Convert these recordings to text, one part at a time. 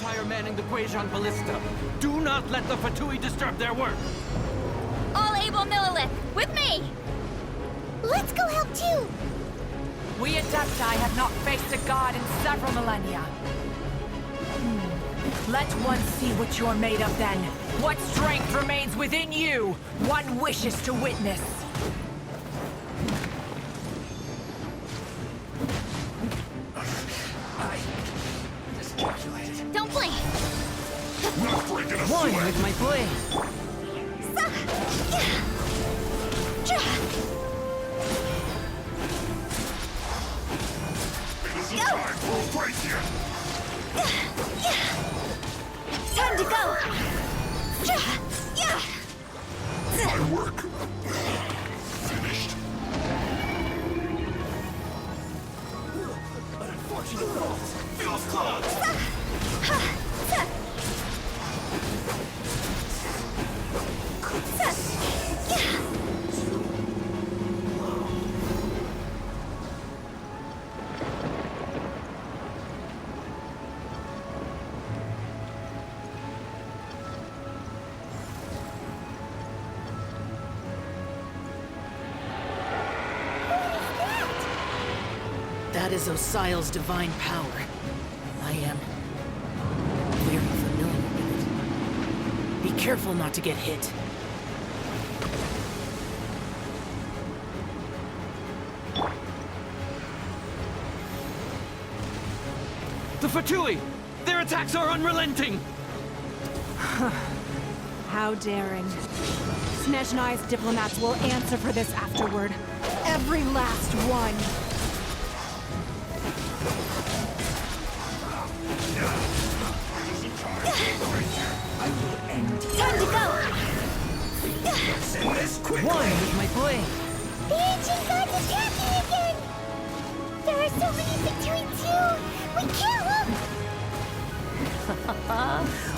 Reptile manning the Guajan ballista. Do not let the Fatui disturb their work. All able Millilith, with me! Let's go help too! We Adepti have not faced a god in several millennia. Let one see what you're made of then. What strength remains within you, one wishes to witness. Don't blink! One with my blade. Time to go! My work finished. An unfortunate fault. Feels close. That is Osial's divine power. I am very familiar with it. Be careful not to get hit. The Fatui! Their attacks are unrelenting! How daring. Snezhnai's diplomats will answer for this afterward. Every last one. Time to go! One with my blade. The ancient god's attacking again! There are so many between two! We can't look!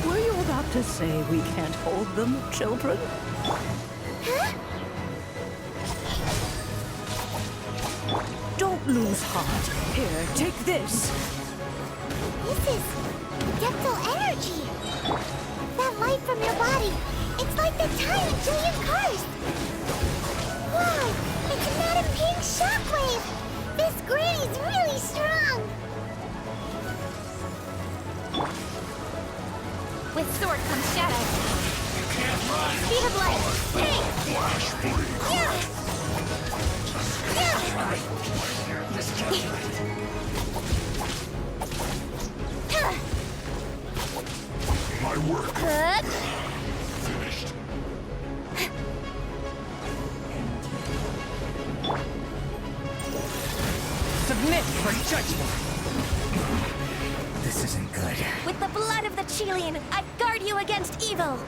Were you about to say we can't hold them, children? Huh? Don't lose heart. Here, take this. This is depthal energy! That light from your body, it's like the tiny Julian cars! Wow, it's a Madam Pink shockwave! This granny's really strong! With sword comes shadow. Speed of light! Hey! Yeah! Yeah! My work Good. finished. Submit for judgment! This isn't good. With the blood of the Chilean, I guard you against evil.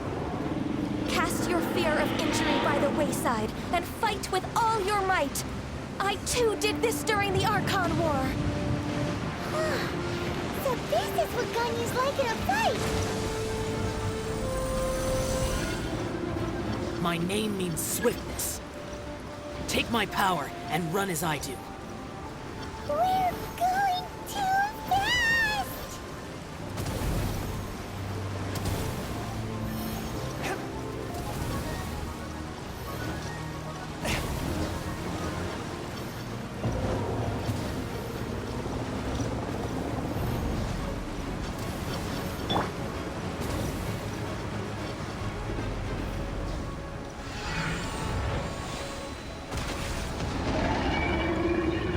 Cast your fear of injury by the wayside and fight with all your might. I too did this during the Archon War. So this is what Ganyu's like in a fight! My name means swiftness. Take my power and run as I do. We're going too fast!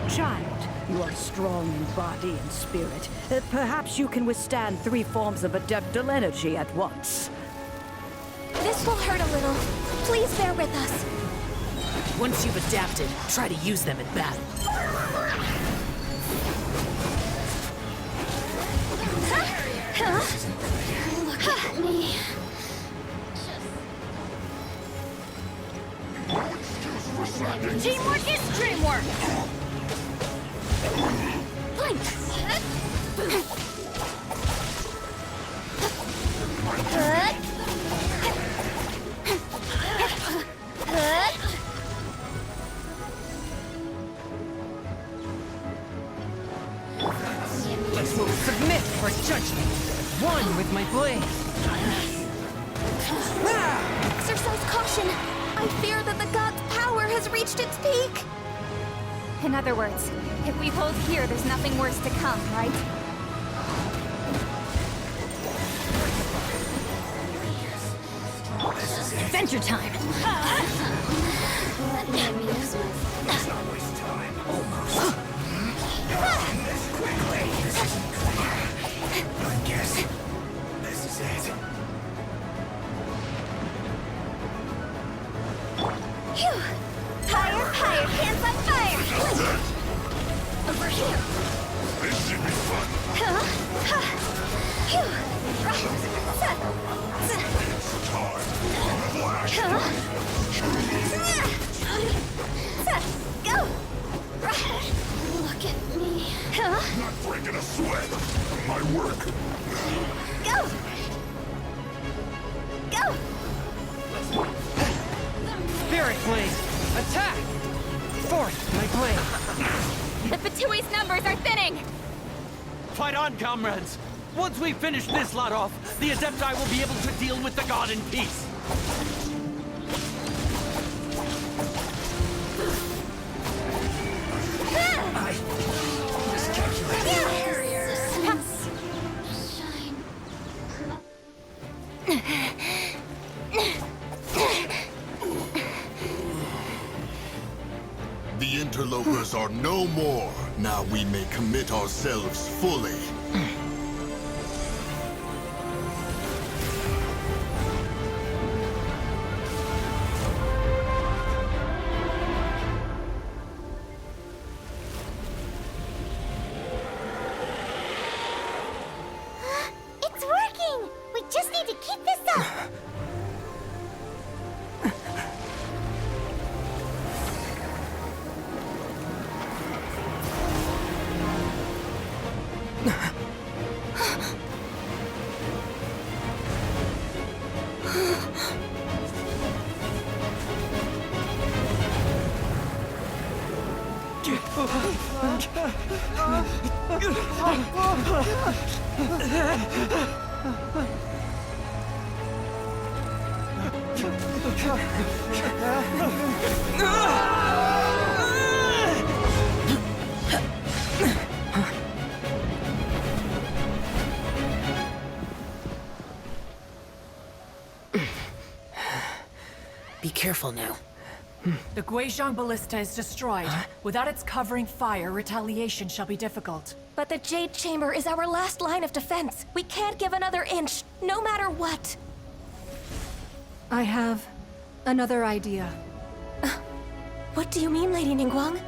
Child, you are strong in body and spirit. Perhaps you can withstand 3 forms of adeptal energy at once. This will hurt a little. Please bear with us. Once you've adapted, try to use them in battle. Look at me. Teamwork is dreamwork! Blink! Good. Good. Let's move. Submit for judgment! one with my blade. Exercise caution. I fear that the god's power has reached its peak. In other words, if we hold here, there's nothing worse to come, right? Adventure time! Let me amuse myself. Let's not waste time. Almost. This quickly. This isn't clear. I guess this is it. Phew! Higher, higher, hands on fire! Over here! This should be fun. Phew! It's time. Flash. Go! Look at me. Not breaking a sweat. My work. Go! Go! Spirit blade, attack! Force my blade. The Fatui's numbers are thinning! Fight on, comrades! Once we finish this lot off, the Adepti will be able to deal with the god in peace. The interlopers are no more. Now we may commit ourselves fully. It's working! We just need to keep this up! Be careful now. The Guizhong ballista is destroyed. Without its covering fire, retaliation shall be difficult. But the Jade Chamber is our last line of defense. We can't give another inch, no matter what. I have another idea. What do you mean, Lady Ningguang?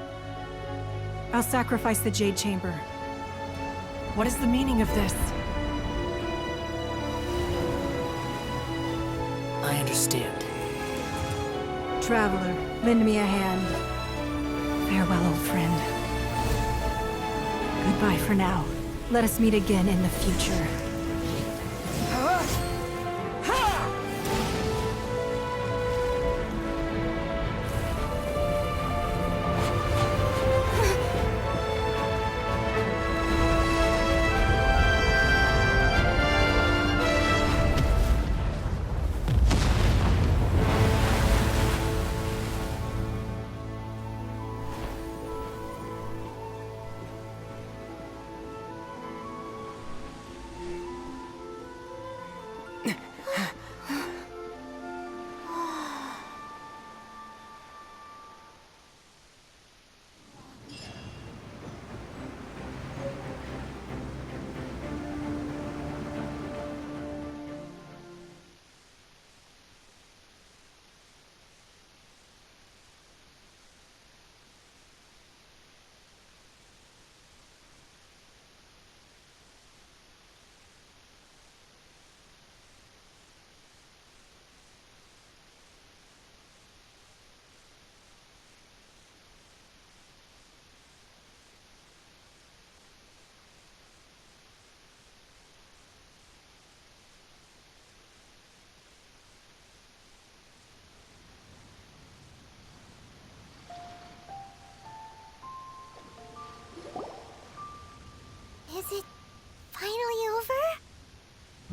I'll sacrifice the Jade Chamber. What is the meaning of this? I understand. Traveler, lend me a hand. Farewell, old friend. Goodbye for now. Let us meet again in the future.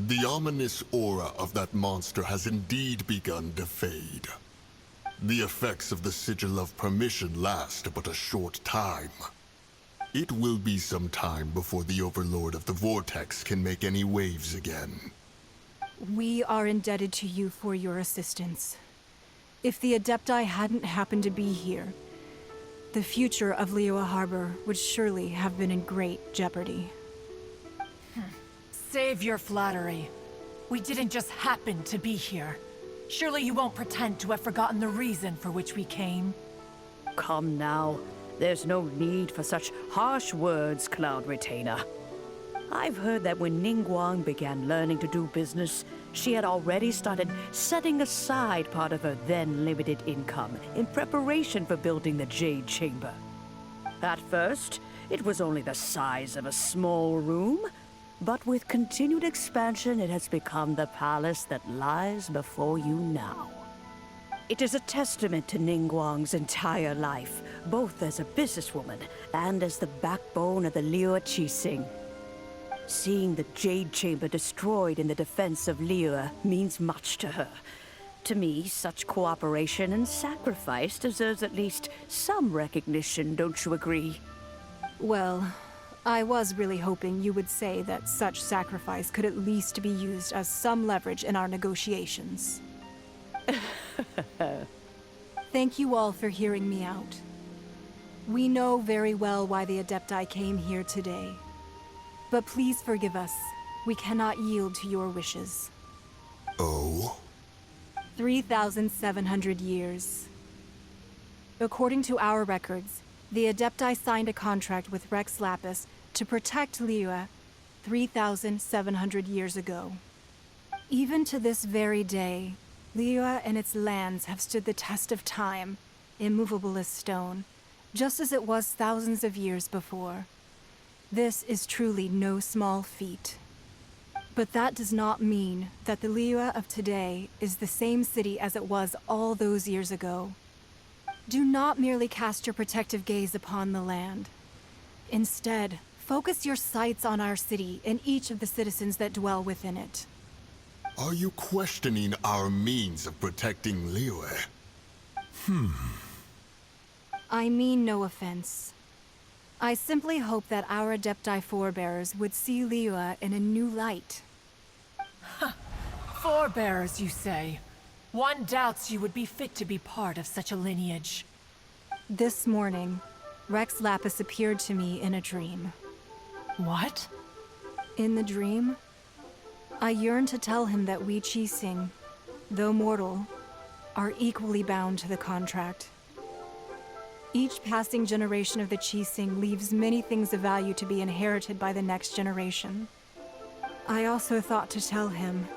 The ominous aura of that monster has indeed begun to fade. The effects of the Sigil of Permission last but a short time. It will be some time before the Overlord of the Vortex can make any waves again. We are indebted to you for your assistance. If the Adepti hadn't happened to be here, the future of Liyue Harbor would surely have been in great jeopardy. Save your flattery. We didn't just happen to be here. Surely you won't pretend to have forgotten the reason for which we came. Come now. There's no need for such harsh words, Cloud Retainer. I've heard that when Ningguang began learning to do business, she had already started setting aside part of her then limited income in preparation for building the Jade Chamber. At first, it was only the size of a small room, but with continued expansion, it has become the palace that lies before you now. It is a testament to Ningguang's entire life, both as a businesswoman and as the backbone of the Liyue Qixing. Seeing the Jade Chamber destroyed in the defense of Liyue means much to her. To me, such cooperation and sacrifice deserves at least some recognition, don't you agree? Well, I was really hoping you would say that such sacrifice could at least be used as some leverage in our negotiations. Thank you all for hearing me out. We know very well why the Adepti came here today. But please forgive us. We cannot yield to your wishes. Oh? 3,700 years. According to our records, the Adepti signed a contract with Rex Lapis to protect Liyue 3,700 years ago. Even to this very day, Liyue and its lands have stood the test of time, immovable as stone, just as it was thousands of years before. This is truly no small feat. But that does not mean that the Liyue of today is the same city as it was all those years ago. Do not merely cast your protective gaze upon the land. Instead, focus your sights on our city and each of the citizens that dwell within it. Are you questioning our means of protecting Liyue? I mean no offense. I simply hope that our Adepti forebears would see Liyue in a new light. Forebears, you say? One doubts you would be fit to be part of such a lineage. This morning, Rex Lapis appeared to me in a dream. What? In the dream, I yearned to tell him that we Qixing, though mortal, are equally bound to the contract. Each passing generation of the Qixing leaves many things of value to be inherited by the next generation. I also thought to tell him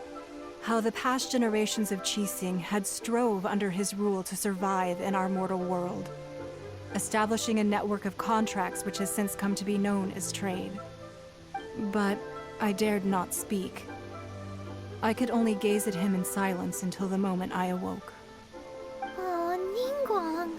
how the past generations of Qixing had strove under his rule to survive in our mortal world, establishing a network of contracts which has since come to be known as trade. But I dared not speak. I could only gaze at him in silence until the moment I awoke. Oh, Ningguang.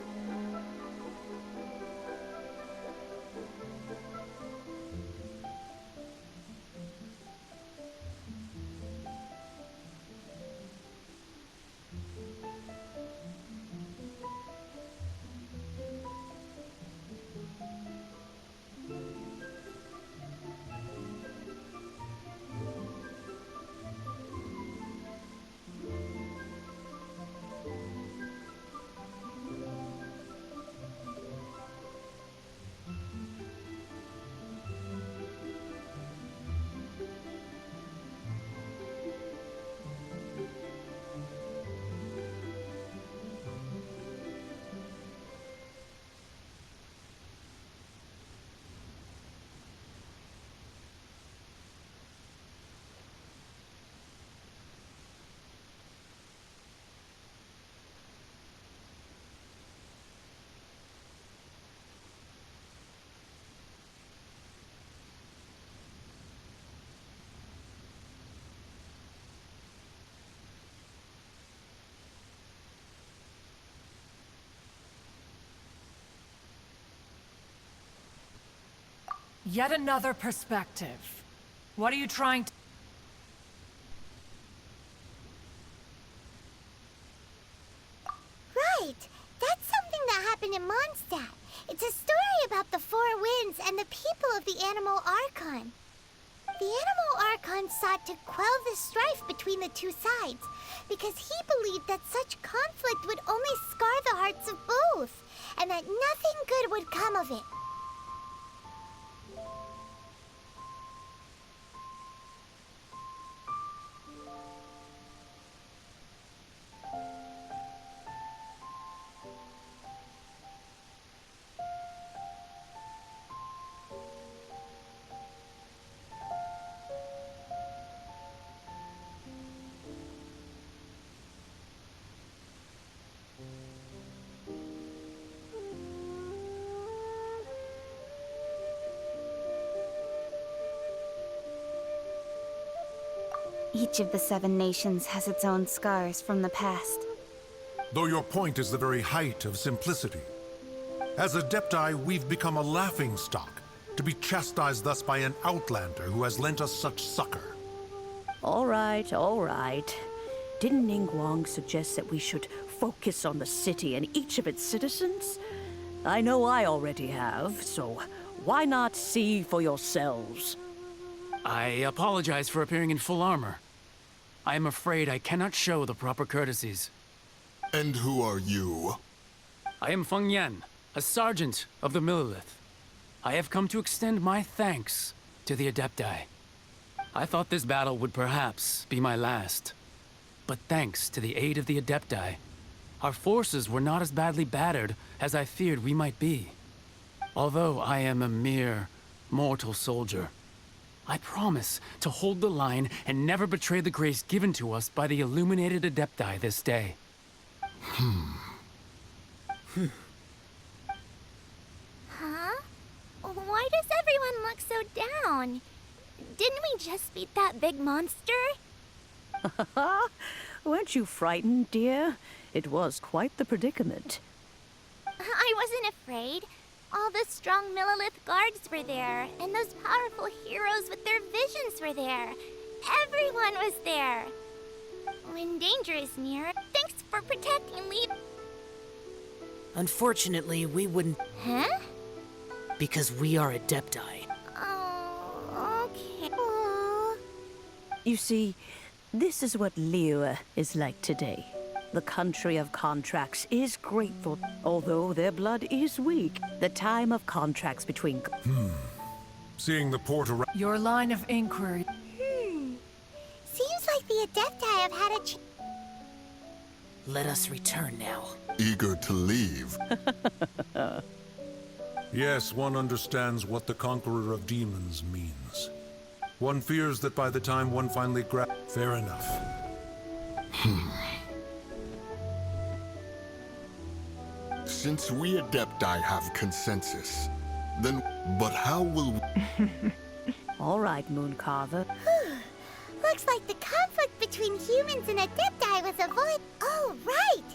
Yet another perspective. What are you trying to... right! That's something that happened in Mondstadt. It's a story about the Four Winds and the people of the Animal Archon. The Animal Archon sought to quell the strife between the two sides, because he believed that such conflict would only scar the hearts of both, and that nothing good would come of it. Each of the 7 nations has its own scars from the past. Though your point is the very height of simplicity. As Adepti, we've become a laughingstock, to be chastised thus by an outlander who has lent us such succor. All right, all right. Didn't Ningguang suggest that we should focus on the city and each of its citizens? I know I already have, so why not see for yourselves? I apologize for appearing in full armor. I am afraid I cannot show the proper courtesies. And who are you? I am Feng Yan, a sergeant of the Millilith. I have come to extend my thanks to the Adepti. I thought this battle would perhaps be my last. But thanks to the aid of the Adepti, our forces were not as badly battered as I feared we might be. Although I am a mere mortal soldier, I promise to hold the line and never betray the grace given to us by the illuminated Adepti this day. Huh? Why does everyone look so down? Didn't we just beat that big monster? Weren't you frightened, dear? It was quite the predicament. I wasn't afraid. All the strong Millilith guards were there, and those powerful heroes with their visions were there. Everyone was there. When danger is near, thanks for protecting Lee. Unfortunately, we wouldn't, Huh? because we are Adepti. Oh, okay. Aw. You see, this is what Liyue is like today. The country of contracts is grateful, although their blood is weak. The time of contracts between... Seeing the port around... Your line of inquiry. Seems like the Adepti have had a Let us return now. Eager to leave. Yes, one understands what the Conqueror of Demons means. One fears that by the time one finally Fair enough. Since we Adepti have consensus, then... But how will we... All right, Mooncarver. Looks like the conflict between humans and Adepti was avoided. Oh, right!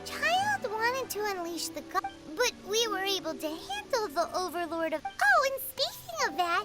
Child wanted to unleash the god, but we were able to handle the Overlord of... Oh, and speaking of that,